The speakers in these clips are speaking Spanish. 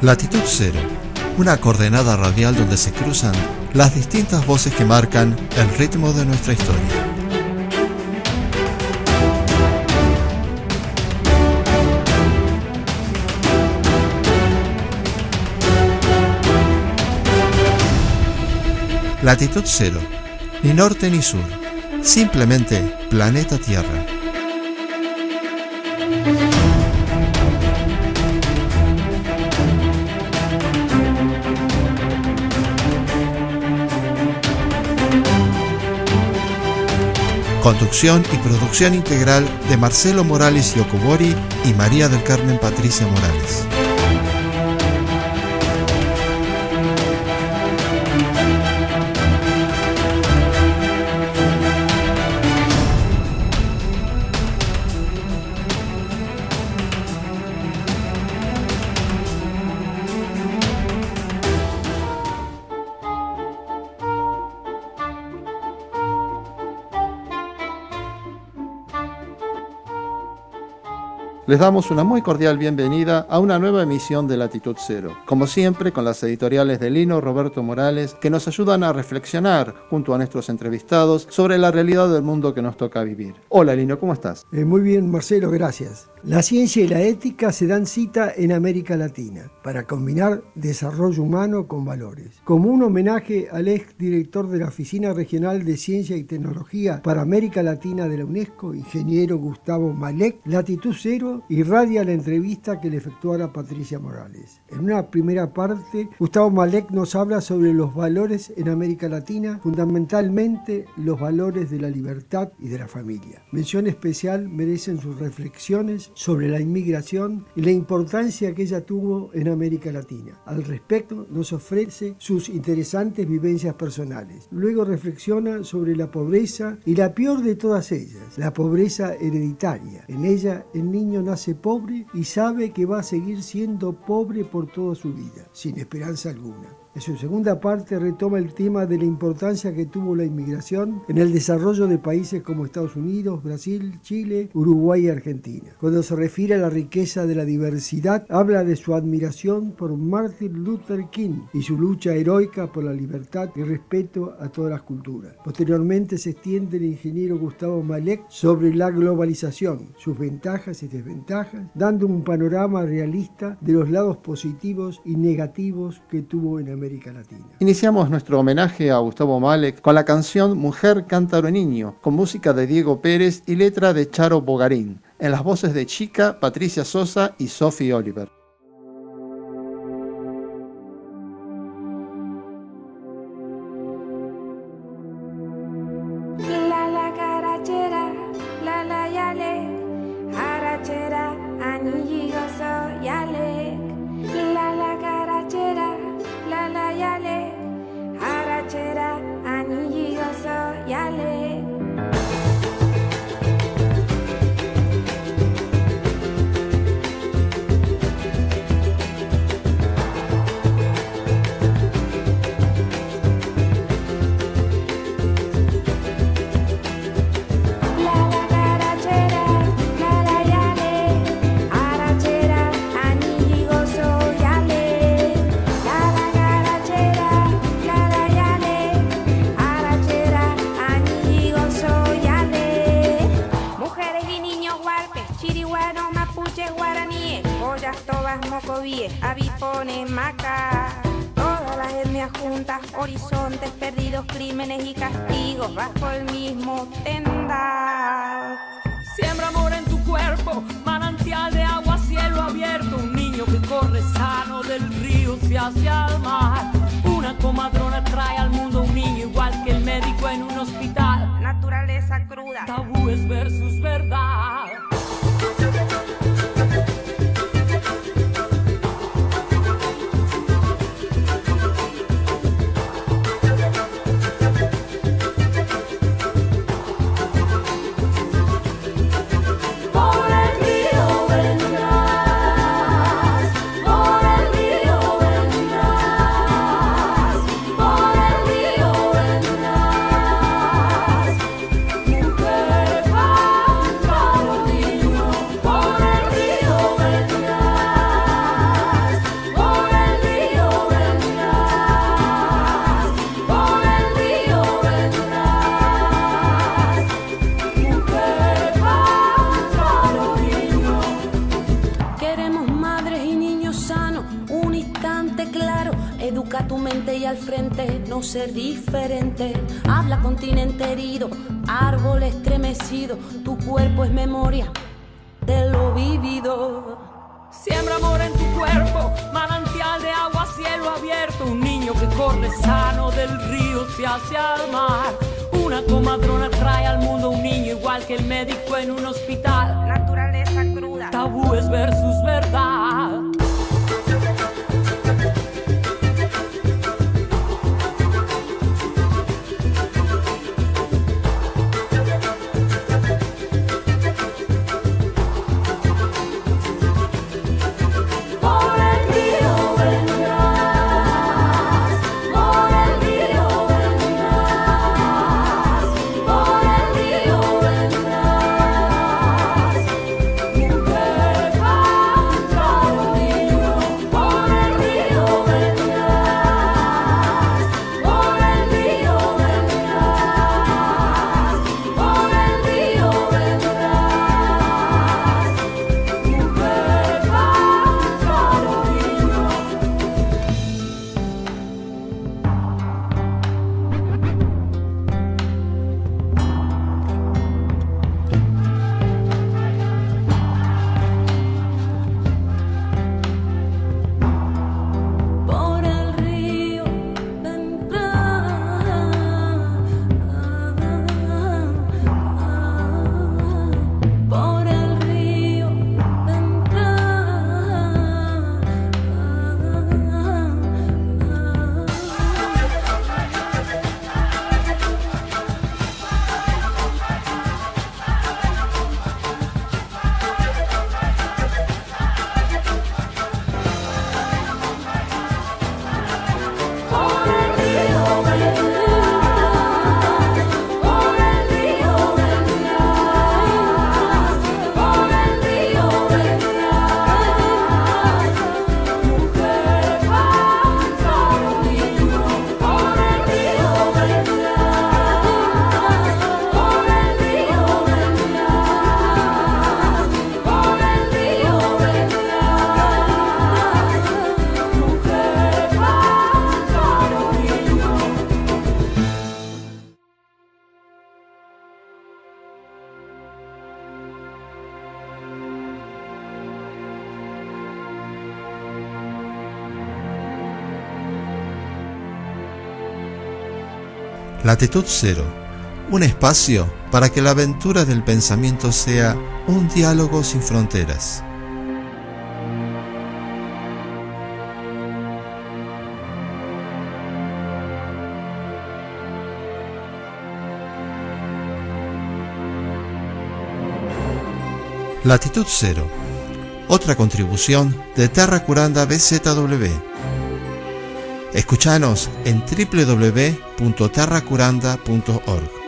Latitud Cero, una coordenada radial donde se cruzan las distintas voces que marcan el ritmo de nuestra historia. Latitud Cero, ni norte ni sur, simplemente planeta Tierra. Conducción y producción integral de Marcelo Morales y Okubori y María del Carmen Patricia Morales. Les damos una muy cordial bienvenida a una nueva emisión de Latitud Cero, como siempre con las editoriales de Lino Roberto Morales, que nos ayudan a reflexionar junto a nuestros entrevistados sobre la realidad del mundo que nos toca vivir. Hola Lino, ¿cómo estás? Muy bien Marcelo, gracias. La ciencia y la ética se dan cita en América Latina para combinar desarrollo humano con valores. Como un homenaje al exdirector de la Oficina Regional de Ciencia y Tecnología para América Latina de la UNESCO, ingeniero Gustavo Malek, Latitud Cero irradia la entrevista que le efectuara Patricia Morales. En una primera parte, Gustavo Malek nos habla sobre los valores en América Latina, fundamentalmente los valores de la libertad y de la familia. Mención especial merecen sus reflexiones sobre la inmigración y la importancia que ella tuvo en América Latina. Al respecto, nos ofrece sus interesantes vivencias personales. Luego reflexiona sobre la pobreza y la peor de todas ellas, la pobreza hereditaria. En ella, el niño nace pobre y sabe que va a seguir siendo pobre por toda su vida, sin esperanza alguna. En su segunda parte retoma el tema de la importancia que tuvo la inmigración en el desarrollo de países como Estados Unidos, Brasil, Chile, Uruguay y Argentina. Cuando se refiere a la riqueza de la diversidad, habla de su admiración por Martin Luther King y su lucha heroica por la libertad y respeto a todas las culturas. Posteriormente se extiende el ingeniero Gustavo Malek sobre la globalización, sus ventajas y desventajas, dando un panorama realista de los lados positivos y negativos que tuvo en América Latina. Iniciamos nuestro homenaje a Gustavo Malek con la canción Mujer, Cántaro, Niño, con música de Diego Pérez y letra de Charo Bogarín, en las voces de Chica, Patricia Sosa y Sophie Oliver. Avipones, macas, todas las etnias juntas, horizontes perdidos, crímenes y castigos bajo el mismo tendal. Siembra amor en tu cuerpo, manantial de agua, cielo abierto, un niño que corre sano del río hacia el mar. Una comadrona trae al mundo un niño igual que el médico en un hospital. Naturaleza cruda, tabúes versus verdad. mujer, cántaro, niño. no ser diferente. Habla continente herido, árbol estremecido. Tu cuerpo es memoria de lo vivido. Siembra amor en tu cuerpo, manantial de agua, cielo abierto. Un niño que corre sano del río hacia el mar. Una comadrona trae al mundo un niño igual que el médico en un hospital. Naturaleza cruda. Tabúes versus verdad. Latitud Cero, un espacio para que la aventura del pensamiento sea un diálogo sin fronteras. Latitud Cero, otra contribución de Terra Curanda BZW. Escuchanos en www.terracuranda.org.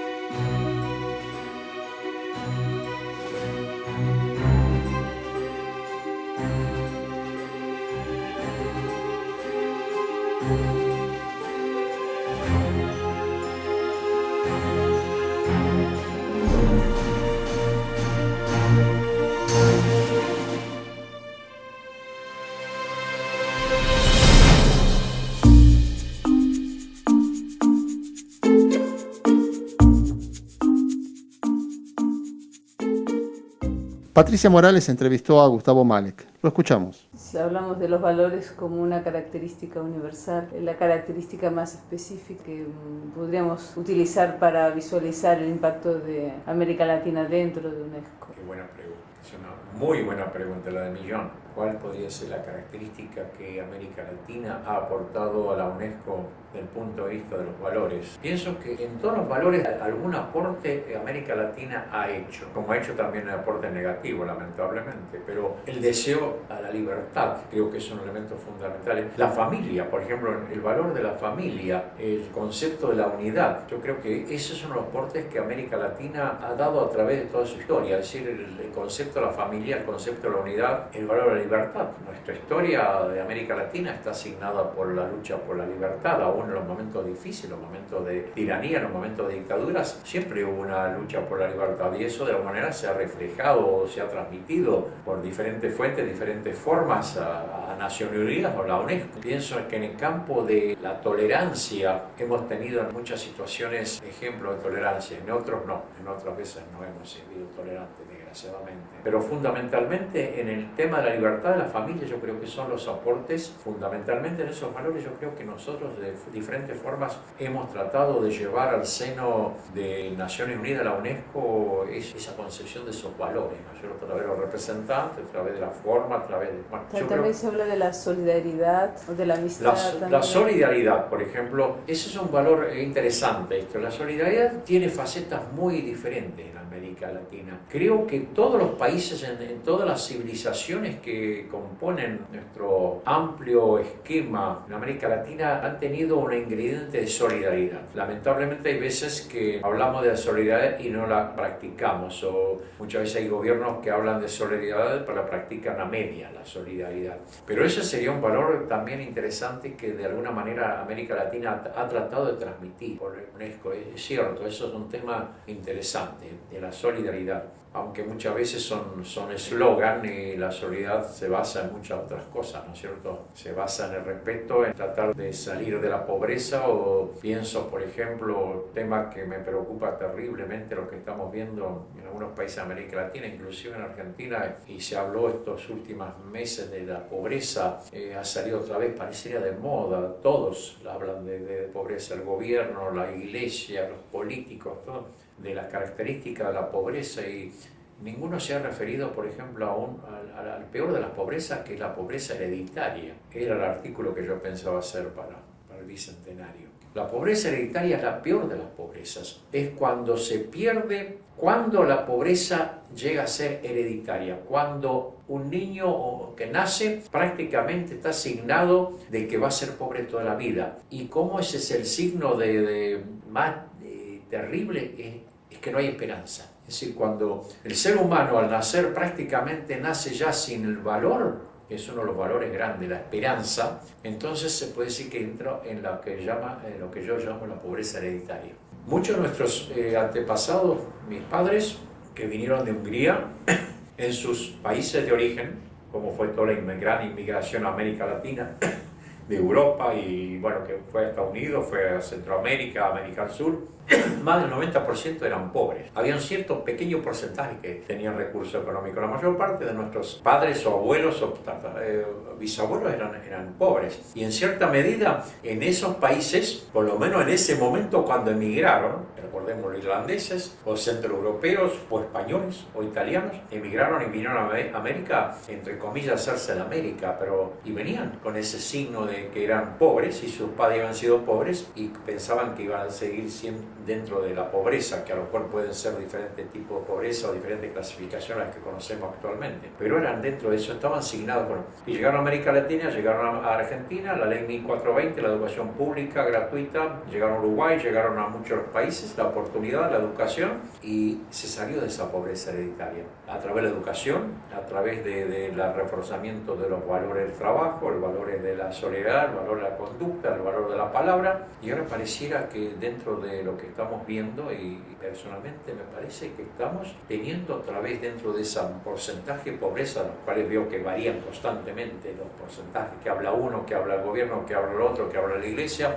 Patricia Morales entrevistó a Gustavo Malek. Lo escuchamos. Si hablamos de los valores como una característica universal, la característica más específica que podríamos utilizar para visualizar el impacto de América Latina dentro de UNESCO. Qué buena pregunta, es una muy buena pregunta, la de millón. ¿Cuál podría ser la característica que América Latina ha aportado a la UNESCO desde el punto de vista de los valores? Pienso que en todos los valores algún aporte América Latina ha hecho, como ha hecho también un aporte negativo, lamentablemente, pero el deseo a la libertad creo que es un elemento fundamental. La familia, por ejemplo, el valor de la familia, el concepto de la unidad, yo creo que esos son los aportes que América Latina ha dado a través de toda su historia, es decir, el concepto de la familia, el concepto de la unidad, el valor de la libertad. Nuestra historia de América Latina está asignada por la lucha por la libertad, aún en los momentos difíciles, los momentos de tiranía, los momentos de dictaduras, siempre hubo una lucha por la libertad y eso de alguna manera se ha reflejado, se ha transmitido por diferentes fuentes, diferentes formas a Naciones Unidas o la UNESCO. Pienso que en el campo de la tolerancia hemos tenido en muchas situaciones ejemplos de tolerancia, en otros no, en otras veces no hemos sido tolerantes, desgraciadamente. Pero fundamentalmente en el tema de la libertad de la familia yo creo que son los aportes, fundamentalmente en esos valores yo creo que nosotros de diferentes formas hemos tratado de llevar al seno de Naciones Unidas, la UNESCO, esa concepción de esos valores, ¿no? A través de los representantes, a través de la forma, a través de... Bueno, también se habla de la solidaridad o de la amistad. La solidaridad, por ejemplo, ese es un valor interesante. La solidaridad tiene facetas muy diferentes en América Latina. Creo que todos los países, en todas las civilizaciones que componen nuestro amplio esquema en América Latina han tenido un ingrediente de solidaridad. Lamentablemente hay veces que hablamos de la solidaridad y no la practicamos, o muchas veces hay gobiernos que hablan de solidaridad pero la practican a media, la solidaridad. Pero ese sería un valor también interesante que de alguna manera América Latina ha tratado de transmitir por UNESCO. Es cierto, eso es un tema interesante, de la solidaridad. Aunque muchas veces son eslogan y la solidaridad se basa en muchas otras cosas, ¿no es cierto? Se basa en el respeto, en tratar de salir de la pobreza, o pienso, por ejemplo, tema que me preocupa terriblemente, lo que estamos viendo en algunos países de América Latina, inclusive en Argentina, y se habló estos últimos meses de la pobreza, ha salido otra vez, parecería de moda, todos hablan de pobreza, el gobierno, la iglesia, los políticos, todo, de las características de la pobreza, y ninguno se ha referido, por ejemplo, al peor de las pobrezas, que es la pobreza hereditaria. Era el artículo que yo pensaba hacer para el Bicentenario. La pobreza hereditaria es la peor de las pobrezas. Es cuando se pierde, cuando la pobreza llega a ser hereditaria, cuando un niño que nace prácticamente está asignado de que va a ser pobre toda la vida. Y cómo ese es el signo más terrible, es que no hay esperanza. Es decir, cuando el ser humano al nacer prácticamente nace ya sin el valor, que es uno de los valores grandes, la esperanza, entonces se puede decir que entra en lo que yo llamo la pobreza hereditaria. Muchos de nuestros antepasados, mis padres, que vinieron de Hungría, en sus países de origen, como fue toda la gran inmigración a América Latina, de Europa, y bueno, que fue a Estados Unidos, fue a Centroamérica, América del Sur, más del 90% eran pobres. Había un cierto pequeño porcentaje que tenían recursos económicos. La mayor parte de nuestros padres o abuelos o bisabuelos eran pobres. Y en cierta medida, en esos países, por lo menos en ese momento cuando emigraron, recordemos los irlandeses, o centroeuropeos, o españoles, o italianos, emigraron y vinieron a América, entre comillas, hacerse de América, y venían con ese signo de que eran pobres, y sus padres habían sido pobres, y pensaban que iban a seguir siendo dentro de la pobreza, que a lo mejor pueden ser diferentes tipos de pobreza o diferentes clasificaciones que conocemos actualmente, pero eran dentro de eso, estaban asignados. Y llegaron a América Latina, llegaron a Argentina, la ley 1420, la educación pública gratuita, llegaron a Uruguay, llegaron a muchos países, la oportunidad, la educación, y se salió de esa pobreza hereditaria a través de la educación, a través del reforzamiento de los valores del trabajo, los valores de la solidaridad, el valor de la conducta, el valor de la palabra. Y ahora pareciera que dentro de lo que estamos viendo, y personalmente me parece que estamos teniendo otra vez dentro de ese porcentaje de pobreza, los cuales veo que varían constantemente los porcentajes, que habla uno, que habla el gobierno, que habla el otro, que habla la iglesia.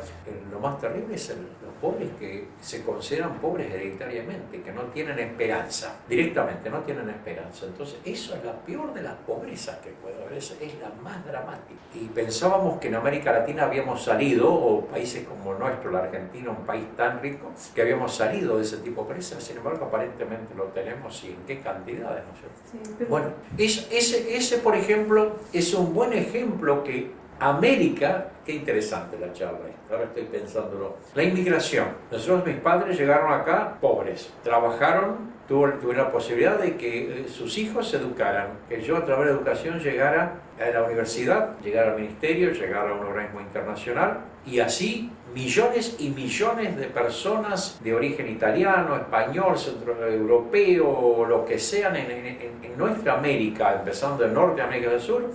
Lo más terrible es los pobres que se consideran pobres hereditariamente, que no tienen esperanza, directamente no tienen esperanza. Entonces eso es la peor de las pobrezas que puede haber, es la más dramática. Y pensábamos que en América Latina habíamos salido, o países como nuestro, la Argentina, un país tan rico, que habíamos salido de ese tipo de pobreza. Sin embargo, aparentemente lo tenemos, y en qué cantidades, ¿no es cierto? Sí, pero... Bueno, ese por ejemplo es un buen ejemplo que América, qué interesante la charla, ahora estoy pensándolo. La inmigración. Nosotros, mis padres llegaron acá pobres, trabajaron, tuvieron la posibilidad de que sus hijos se educaran, que yo a través de la educación llegara a la universidad, llegara al ministerio, llegara a un organismo internacional, y así millones y millones de personas de origen italiano, español, centroeuropeo, lo que sean en nuestra América, empezando en Norte, América del Sur,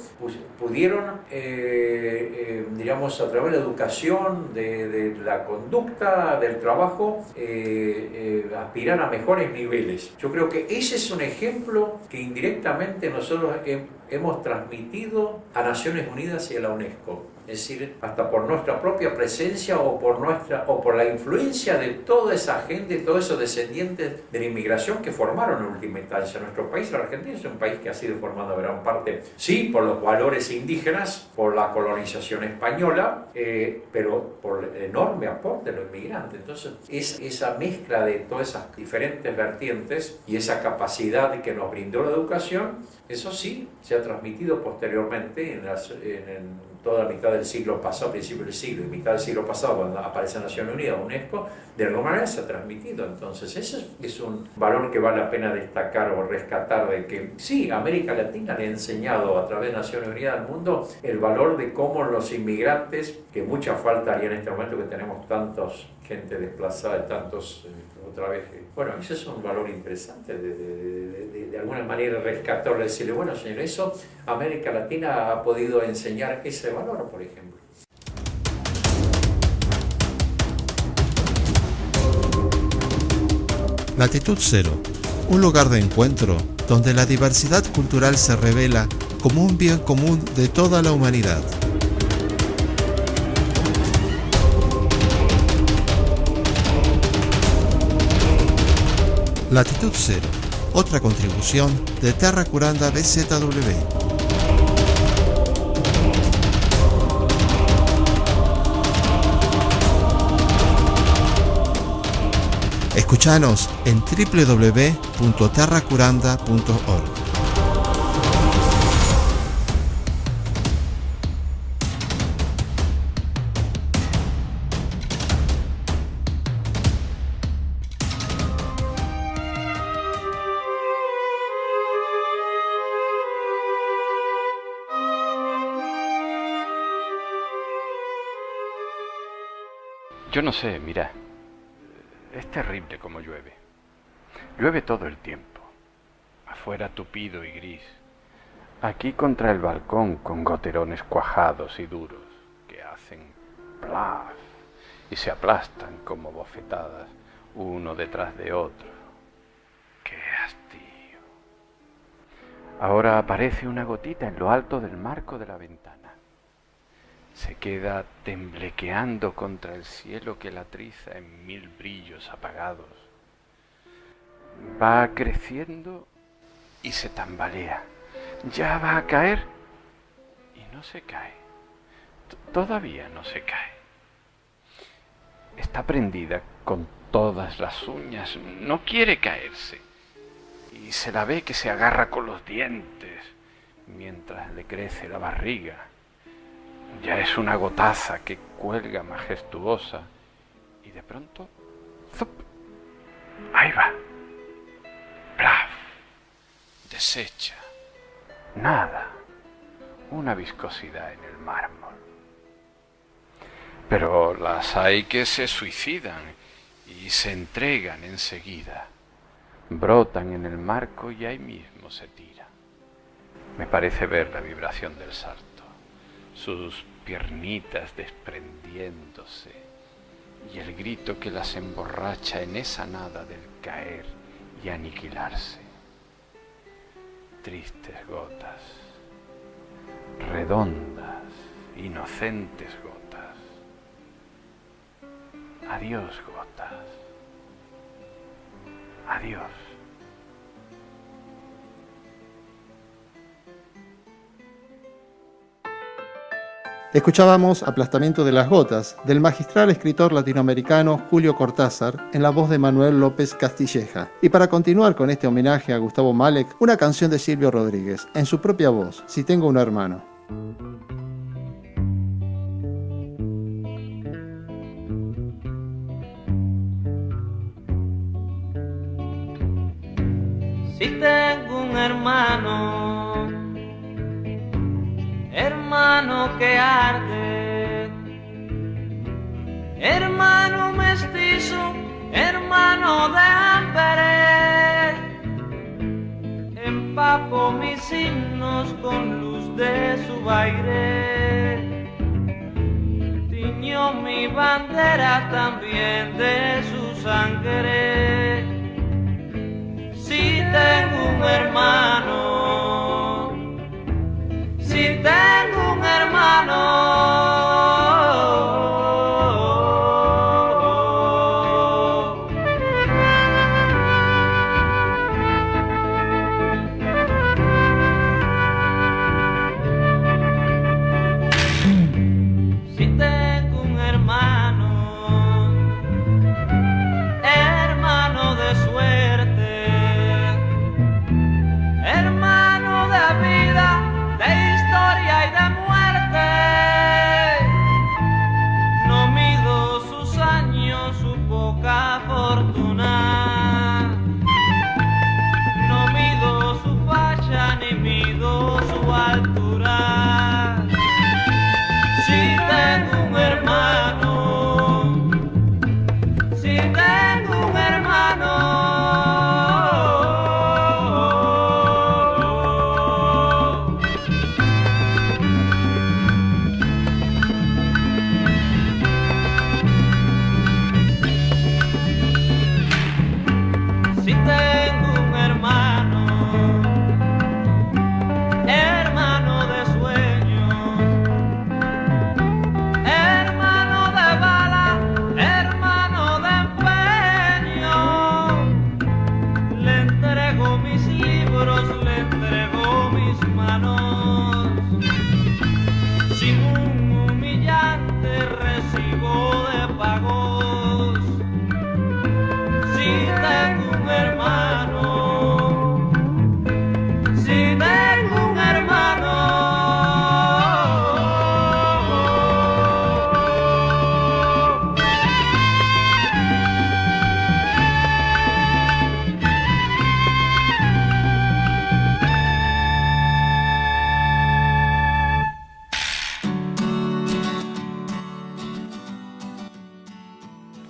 pudieron, digamos, a través de la educación, de la conducta, del trabajo, aspirar a mejores niveles. Yo creo que ese es un ejemplo que indirectamente nosotros hemos transmitido a Naciones Unidas y a la UNESCO. Es decir, hasta por nuestra propia presencia o por la influencia de toda esa gente, todos esos descendientes de la inmigración que formaron en última instancia nuestro país. La Argentina es un país que ha sido formado en gran parte, sí, por los valores indígenas, por la colonización española, pero por el enorme aporte de los inmigrantes. Entonces, esa mezcla de todas esas diferentes vertientes y esa capacidad que nos brindó la educación, eso sí, se ha transmitido posteriormente en toda la mitad del siglo pasado, principio del siglo y mitad del siglo pasado, cuando aparece Naciones Unidas, UNESCO, de alguna manera se ha transmitido. Entonces, ese es un valor que vale la pena destacar o rescatar, de que sí, América Latina le ha enseñado a través de Naciones Unidas al mundo el valor de cómo los inmigrantes, que mucha falta haría en este momento que tenemos tantos gente desplazada, tantos, otra vez, bueno, ese es un valor interesante de alguna manera rescatarle, decirle, bueno, señor, eso América Latina ha podido enseñar ese valor, por ejemplo. Latitud Cero, un lugar de encuentro donde la diversidad cultural se revela como un bien común de toda la humanidad. Latitud Cero, otra contribución de Terra Curanda BZW. Escuchanos en www.terracuranda.org. Yo no sé, mira, es terrible como llueve. Llueve todo el tiempo, afuera tupido y gris, aquí contra el balcón con goterones cuajados y duros que hacen plaf y se aplastan como bofetadas uno detrás de otro. ¡Qué hastío! Ahora aparece una gotita en lo alto del marco de la ventana. Se queda temblequeando contra el cielo que la triza en mil brillos apagados. Va creciendo y se tambalea. Ya va a caer y no se cae. Todavía no se cae. Está prendida con todas las uñas. No quiere caerse. Y se la ve que se agarra con los dientes mientras le crece la barriga. Ya es una gotaza que cuelga majestuosa y de pronto, ¡zup! Ahí va. ¡Plaf! Deshecha. Nada. Una viscosidad en el mármol. Pero las hay que se suicidan y se entregan enseguida. Brotan en el marco y ahí mismo se tiran. Me parece ver la vibración del salto. Sus piernitas desprendiéndose y el grito que las emborracha en esa nada del caer y aniquilarse. Tristes gotas, redondas, inocentes gotas. Adiós, gotas. Adiós. Escuchábamos Aplastamiento de las Gotas, del magistral escritor latinoamericano Julio Cortázar, en la voz de Manuel López Castilleja. Y para continuar con este homenaje a Gustavo Malek, una canción de Silvio Rodríguez, en su propia voz, Si tengo un hermano. Si tengo un hermano que arde hermano mestizo, hermano de hambre. Empapo mis himnos con luz de su baile, tiñó mi bandera también de su sangre. Si tengo un hermano, si tengo un hermano,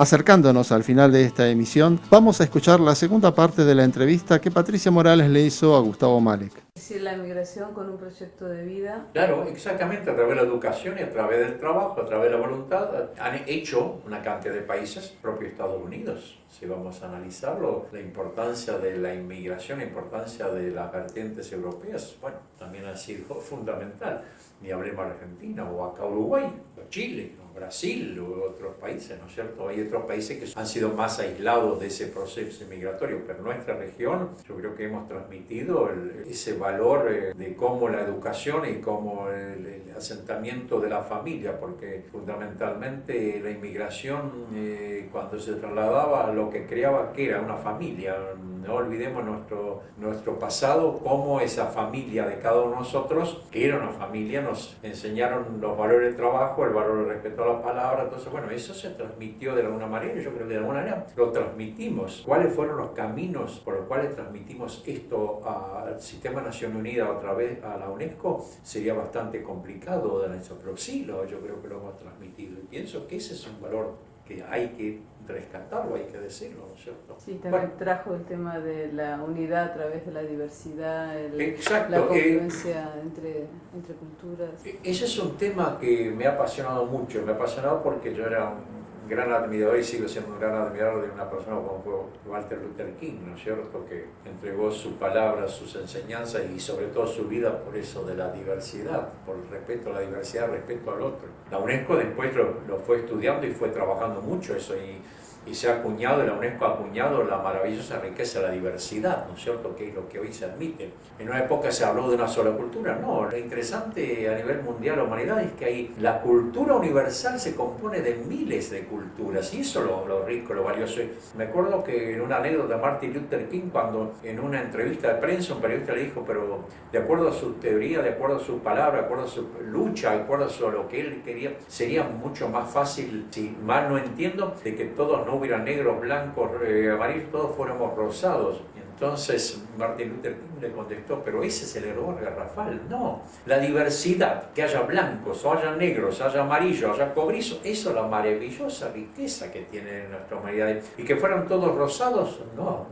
Acercándonos al final de esta emisión, vamos a escuchar la segunda parte de la entrevista que Patricia Morales le hizo a Gustavo Malek. Es decir, la migración con un proyecto de vida. Claro, exactamente, a través de la educación y a través del trabajo, a través de la voluntad, han hecho una cantidad de países, propio Estados Unidos. Si vamos a analizarlo, la importancia de la inmigración, la importancia de las vertientes europeas, bueno, también ha sido fundamental. Ni hablemos de Argentina, o acá Uruguay, o Chile, o Brasil, o otros países, ¿no es cierto? Hay otros países que han sido más aislados de ese proceso migratorio, pero en nuestra región yo creo que hemos transmitido ese valor de cómo la educación y cómo el asentamiento de la familia, porque fundamentalmente la inmigración cuando se trasladaba lo que creaba que era una familia. No olvidemos nuestro pasado, cómo esa familia de cada uno de nosotros, que era una familia, nos enseñaron los valores del trabajo, el valor del respeto a la palabra. Entonces, bueno, eso se transmitió de alguna manera, yo creo que de alguna manera lo transmitimos. ¿Cuáles fueron los caminos por los cuales transmitimos esto al Sistema de Naciones Unidas a través a la UNESCO? Sería bastante complicado de eso, pero sí, yo creo que lo hemos transmitido. Y pienso que ese es un valor que hay que rescatarlo, hay que decirlo, ¿no es cierto? Sí, también trajo el tema de la unidad a través de la diversidad, exacto, la convivencia entre culturas. Ese es un tema que me ha apasionado mucho, me ha apasionado porque yo era un gran admirador y sigo siendo un gran admirador de una persona como fue Walter Luther King, ¿no es cierto?, que entregó su palabra, sus enseñanzas y sobre todo su vida por eso de la diversidad, por el respeto a la diversidad, el respeto al otro. La UNESCO después lo fue estudiando y fue trabajando mucho eso y se ha acuñado, la UNESCO ha acuñado la maravillosa riqueza de la diversidad, ¿no es cierto?, que es lo que hoy se admite. En una época se habló de una sola cultura, no, lo interesante a nivel mundial de la humanidad es que la cultura universal se compone de miles de culturas, y eso es lo rico, lo valioso. Me acuerdo que en una anécdota de Martin Luther King, cuando en una entrevista de prensa un periodista le dijo, pero de acuerdo a su teoría, de acuerdo a su palabra, de acuerdo a su lucha, de acuerdo a lo que él quería, sería mucho más fácil, si mal no entiendo, de que todos no hubieran negros, blancos, amarillos, todos fuéramos rosados. Entonces Martin Luther King le contestó, pero ese es el error garrafal. No, la diversidad, que haya blancos, o haya negros, haya amarillos, haya cobrizo, eso es la maravillosa riqueza que tiene nuestra humanidad. Y que fueran todos rosados, no.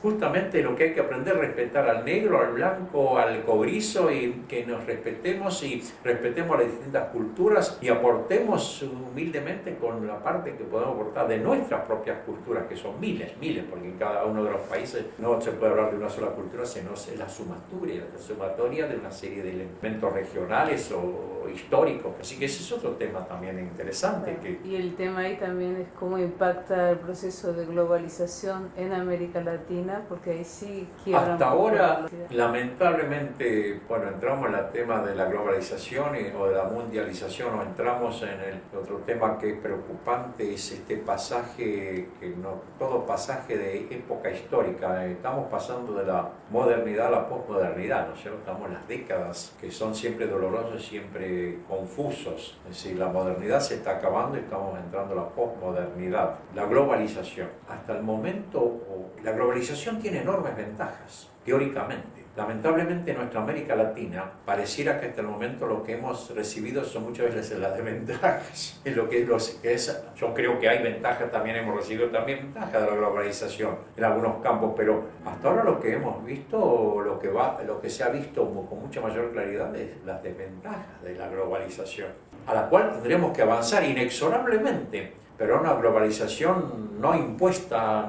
Justamente lo que hay que aprender es respetar al negro, al blanco, al cobrizo, y que nos respetemos y respetemos las distintas culturas y aportemos humildemente con la parte que podemos aportar de nuestras propias culturas, que son miles, porque en cada uno de los países no se puede hablar de una sola cultura, sino es la sumatoria de una serie de elementos regionales o históricos. Así que ese es otro tema también interesante. Y el tema ahí también es cómo impacta el proceso de globalización en América Latina, porque ahí sí quiebra. Hasta ahora, lamentablemente, bueno, entramos en el tema de la globalización o de la mundialización, o entramos en el otro tema que es preocupante, es este pasaje, que no, todo pasaje de época histórica. Estamos pasando de la modernidad a la posmodernidad, ¿no es cierto? Estamos en las décadas que son siempre dolorosos, siempre confusos. Es decir, la modernidad se está acabando y estamos entrando a la posmodernidad. La globalización. Hasta el momento, la globalización tiene enormes ventajas, teóricamente. Lamentablemente en nuestra América Latina pareciera que hasta el momento lo que hemos recibido son muchas veces las desventajas. Yo creo que hay ventajas, también hemos recibido también ventajas de la globalización en algunos campos, pero hasta ahora lo que hemos visto, lo que se ha visto con mucha mayor claridad es las desventajas de la globalización, a la cual tendremos que avanzar inexorablemente. Pero una globalización no impuesta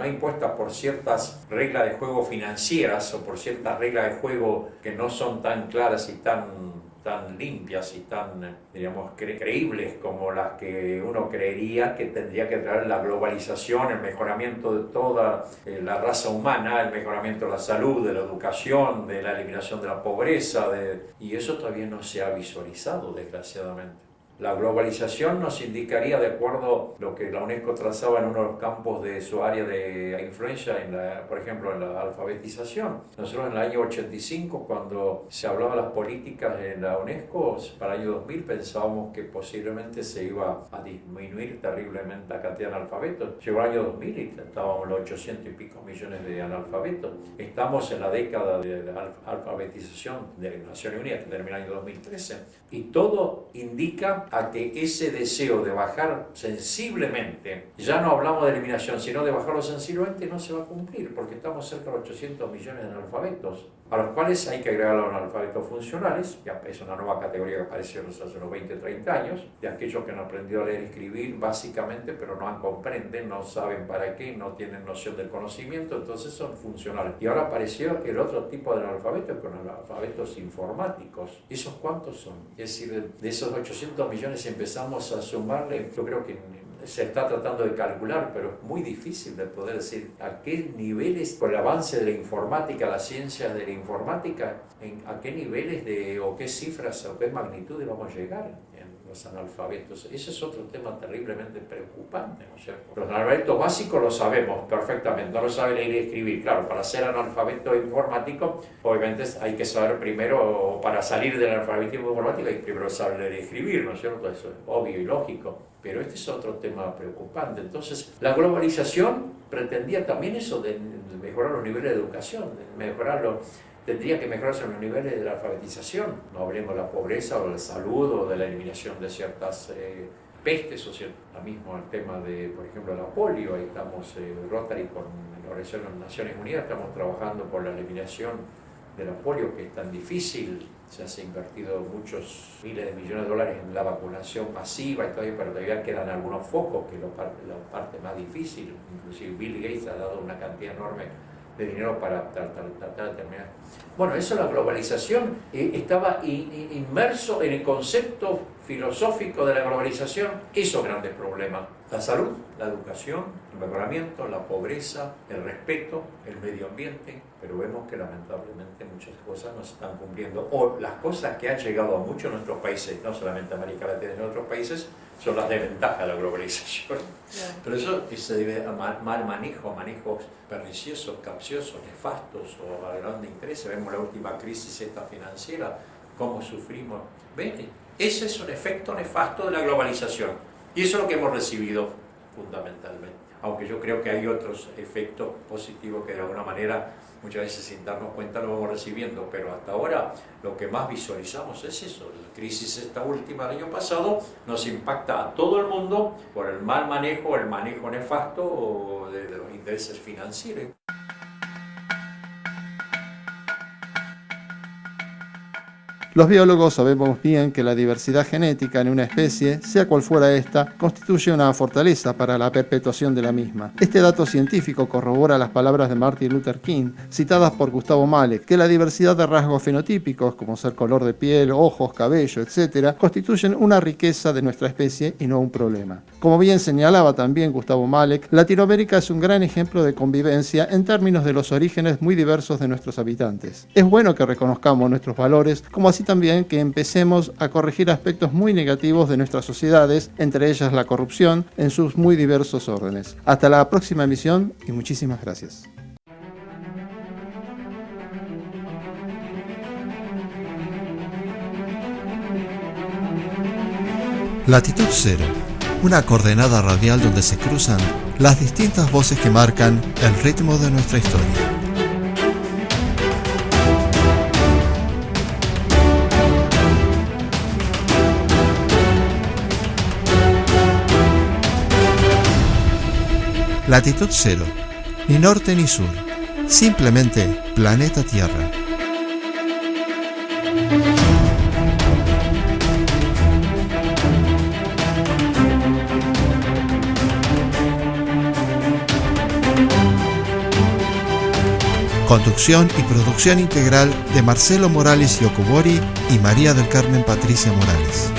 por ciertas reglas de juego financieras o por ciertas reglas de juego que no son tan claras y tan limpias y tan, diríamos, creíbles como las que uno creería que tendría que traer la globalización, el mejoramiento de toda la raza humana, el mejoramiento de la salud, de la educación, de la eliminación de la pobreza, y eso todavía no se ha visualizado, desgraciadamente. La globalización nos indicaría, de acuerdo a lo que la UNESCO trazaba en uno de los campos de su área de influencia, por ejemplo, en la alfabetización. Nosotros en el año 85, cuando se hablaba de las políticas en la UNESCO, para el año 2000 pensábamos que posiblemente se iba a disminuir terriblemente la cantidad de analfabetos. Llegó el año 2000 y estábamos en los 800 y pico millones de analfabetos. Estamos en la década de la alfabetización de Naciones Unidas, que termina el año 2013, y todo indica a que ese deseo de bajar sensiblemente, ya no hablamos de eliminación, sino de bajarlo sensiblemente, no se va a cumplir, porque estamos cerca de 800 millones de analfabetos, a los cuales hay que agregar los analfabetos funcionales, ya es una nueva categoría que apareció hace unos 20 30 años, de aquellos que han aprendido a leer y escribir básicamente, pero no comprenden, no saben para qué, no tienen noción del conocimiento, entonces son funcionales. Y ahora apareció el otro tipo de analfabetos, con analfabetos informáticos. ¿Esos cuántos son? Es decir, de esos 800 millones empezamos a sumarle, yo creo que se está tratando de calcular, pero es muy difícil de poder decir a qué niveles, por el avance de la informática, las ciencias de la informática, a qué niveles o qué cifras o qué magnitudes vamos a llegar en los analfabetos. Ese es otro tema terriblemente preocupante, ¿no es cierto? Los analfabetos básicos lo sabemos perfectamente, no lo sabe leer y escribir. Claro, para ser analfabeto informático, obviamente hay que saber primero, para salir del analfabetismo informático, hay que primero saber leer y escribir, ¿no es cierto? Eso es obvio y lógico. Pero este es otro tema preocupante. Entonces, la globalización pretendía también eso de mejorar los niveles de educación, tendría que mejorarse los niveles de la alfabetización. No hablemos de la pobreza o de la salud o de la eliminación de ciertas pestes, o lo mismo el tema de, por ejemplo, la polio. Ahí estamos, Rotary con la Organización de las Naciones Unidas, estamos trabajando por la eliminación de la polio, que es tan difícil. Se han invertido muchos miles de millones de dólares en la vacunación masiva y todo, pero todavía quedan algunos focos, que es la parte más difícil. Inclusive Bill Gates ha dado una cantidad enorme de dinero para tratar de terminar. Bueno, eso, la globalización, estaba inmerso en el concepto filosófico de la globalización, esos grandes problemas: la salud, la educación, el mejoramiento, la pobreza, el respeto, el medio ambiente. Pero vemos que lamentablemente muchas cosas no se están cumpliendo, o las cosas que han llegado a muchos de nuestros países, no solamente a América Latina, en otros países, son las desventajas de la globalización. Pero eso se debe a mal manejo, manejos perniciosos, capciosos, nefastos o a grande interés. Vemos la última crisis esta financiera, cómo sufrimos. ¿Ven? Ese es un efecto nefasto de la globalización, y eso es lo que hemos recibido fundamentalmente. aunque yo creo que hay otros efectos positivos que de alguna manera muchas veces sin darnos cuenta lo vamos recibiendo, pero hasta ahora lo que más visualizamos es eso. La crisis esta última del año pasado nos impacta a todo el mundo por el mal manejo, el manejo nefasto de los intereses financieros. Los biólogos sabemos bien que la diversidad genética en una especie, sea cual fuera esta, constituye una fortaleza para la perpetuación de la misma. Este dato científico corrobora las palabras de Martin Luther King, citadas por Gustavo Malek, que la diversidad de rasgos fenotípicos, como ser color de piel, ojos, cabello, etc., constituyen una riqueza de nuestra especie y no un problema. Como bien señalaba también Gustavo Malek, Latinoamérica es un gran ejemplo de convivencia en términos de los orígenes muy diversos de nuestros habitantes. Es bueno que reconozcamos nuestros valores, como así también que empecemos a corregir aspectos muy negativos de nuestras sociedades, entre ellas la corrupción, en sus muy diversos órdenes. Hasta la próxima emisión y muchísimas gracias. Latitud Cero, una coordenada radial donde se cruzan las distintas voces que marcan el ritmo de nuestra historia. Latitud Cero, ni norte ni sur, simplemente planeta Tierra. Conducción y producción integral de Marcelo Morales y Okubori y María del Carmen Patricia Morales.